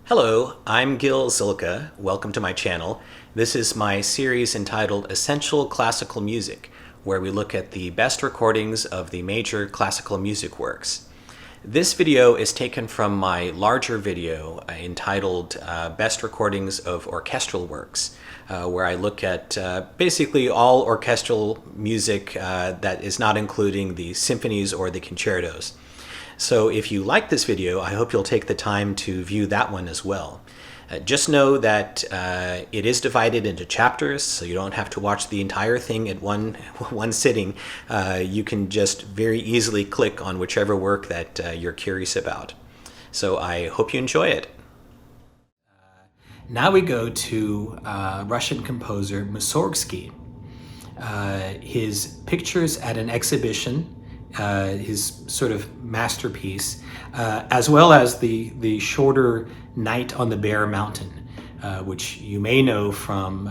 Hello, I'm Gil Zilkha. Welcome to my channel. This is my series entitled Essential Classical Music, where we look at the best recordings of the major classical music works. This video is taken from my larger video entitled Best Recordings of Orchestral Works, where I look at basically all orchestral music that is not including the symphonies or the concertos. So if you like this video, I hope you'll take the time to view that one as well. Just know that it is divided into chapters, so you don't have to watch the entire thing at one sitting. You can just very easily click on whichever work that you're curious about. So I hope you enjoy it. Now we go to Russian composer Mussorgsky. His pictures at an exhibition, his sort of masterpiece, as well as the shorter Night on the Bare Mountain, which you may know from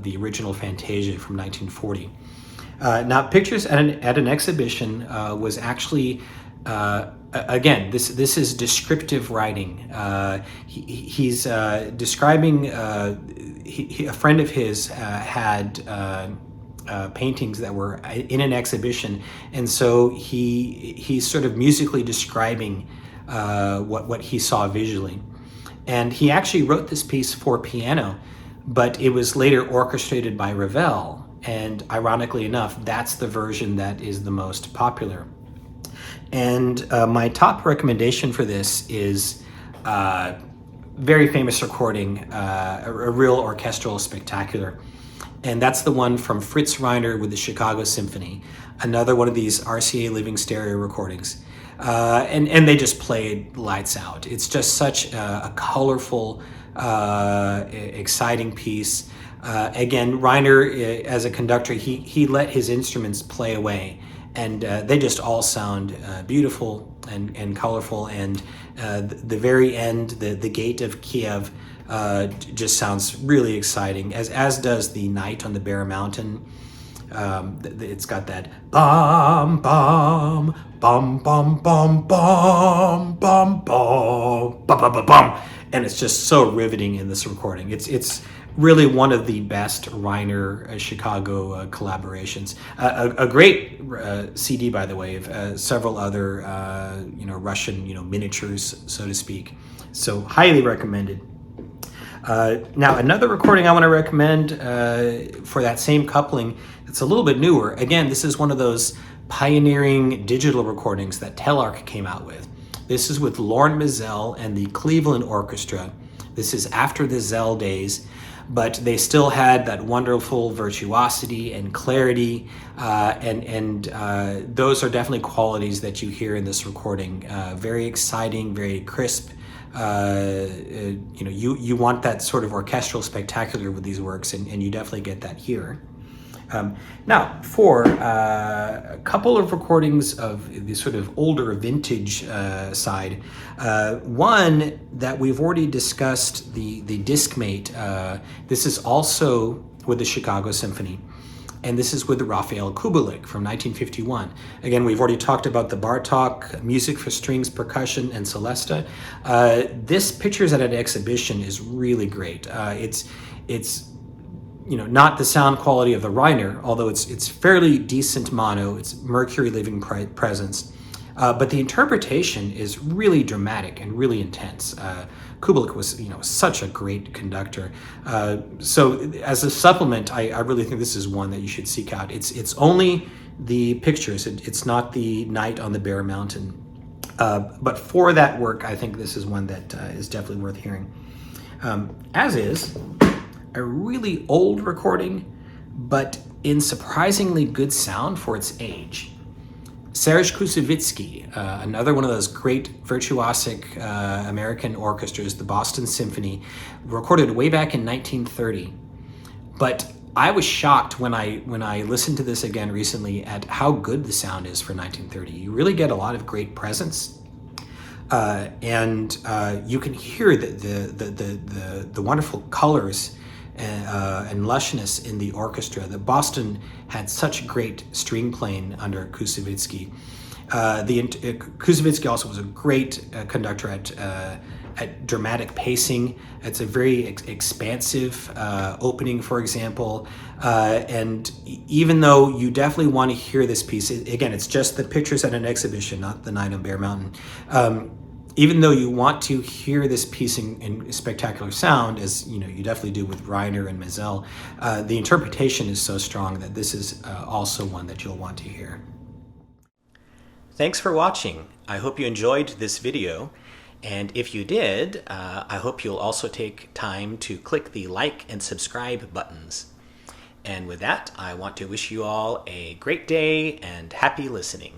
the original Fantasia from 1940. Now, pictures at an exhibition was actually, again, this is descriptive writing. He's describing, a friend of his had paintings that were in an exhibition, and so he's sort of musically describing what he saw visually. And he actually wrote this piece for piano, but it was later orchestrated by Ravel, and ironically enough, that's the version that is the most popular. And my top recommendation for this is very famous recording, a real orchestral spectacular. And that's the one from Fritz Reiner with the Chicago Symphony, another one of these RCA Living Stereo recordings. And they just played lights out. It's just such a colorful, exciting piece. Again, Reiner, as a conductor, he let his instruments play away, and they just all sound beautiful and colorful. And the very end, the Gate of Kiev, just sounds really exciting, as does the Night on the Bare Mountain. It's got that bum bum bum bum bum bum bum bum bum bum, and it's just so riveting in this recording. It's really one of the best Reiner Chicago collaborations. A great CD, by the way, of several other Russian miniatures, so to speak. So highly recommended. Now, another recording I want to recommend for that same coupling, it's a little bit newer. Again, this is one of those pioneering digital recordings that Telarc came out with. This is with Lorne Mizell and the Cleveland Orchestra. This is after the Zell days, but they still had that wonderful virtuosity and clarity, and those are definitely qualities that you hear in this recording. Very exciting, very crisp. You want that sort of orchestral spectacular with these works, and you definitely get that here. Now, for a couple of recordings of the sort of older vintage side, one that we've already discussed, the Discmate. This is also with the Chicago Symphony, and this is with the Raphael Kubelik from 1951. Again, we've already talked about the Bartók music for strings, percussion, and celesta. This Pictures at an Exhibition is really great. It's not the sound quality of the Reiner, although it's fairly decent mono. It's Mercury living presence, but the interpretation is really dramatic and really intense. Kubelik was, such a great conductor. So as a supplement, I really think this is one that you should seek out. It's only the pictures. It's not the Night on the Bare Mountain. But for that work, I think this is one that is definitely worth hearing. As is a really old recording, but in surprisingly good sound for its age. Serge Koussevitzky, another one of those great virtuosic American orchestras, the Boston Symphony, recorded way back in 1930. But I was shocked when I listened to this again recently at how good the sound is for 1930. You really get a lot of great presence, and you can hear the wonderful colors and lushness in the orchestra. The Boston had such great string playing under Koussevitzky. Koussevitzky also was a great conductor at at dramatic pacing. It's a very expansive opening, for example. And even though you definitely want to hear this piece, again, it's just the Pictures at an Exhibition, not the Night on Bear Mountain. Even though you want to hear this piece in spectacular sound, as you know, you definitely do with Reiner and Mazel, the interpretation is so strong that this is also one that you'll want to hear. Thanks for watching. I hope you enjoyed this video. And if you did, I hope you'll also take time to click the like and subscribe buttons. And with that, I want to wish you all a great day and happy listening.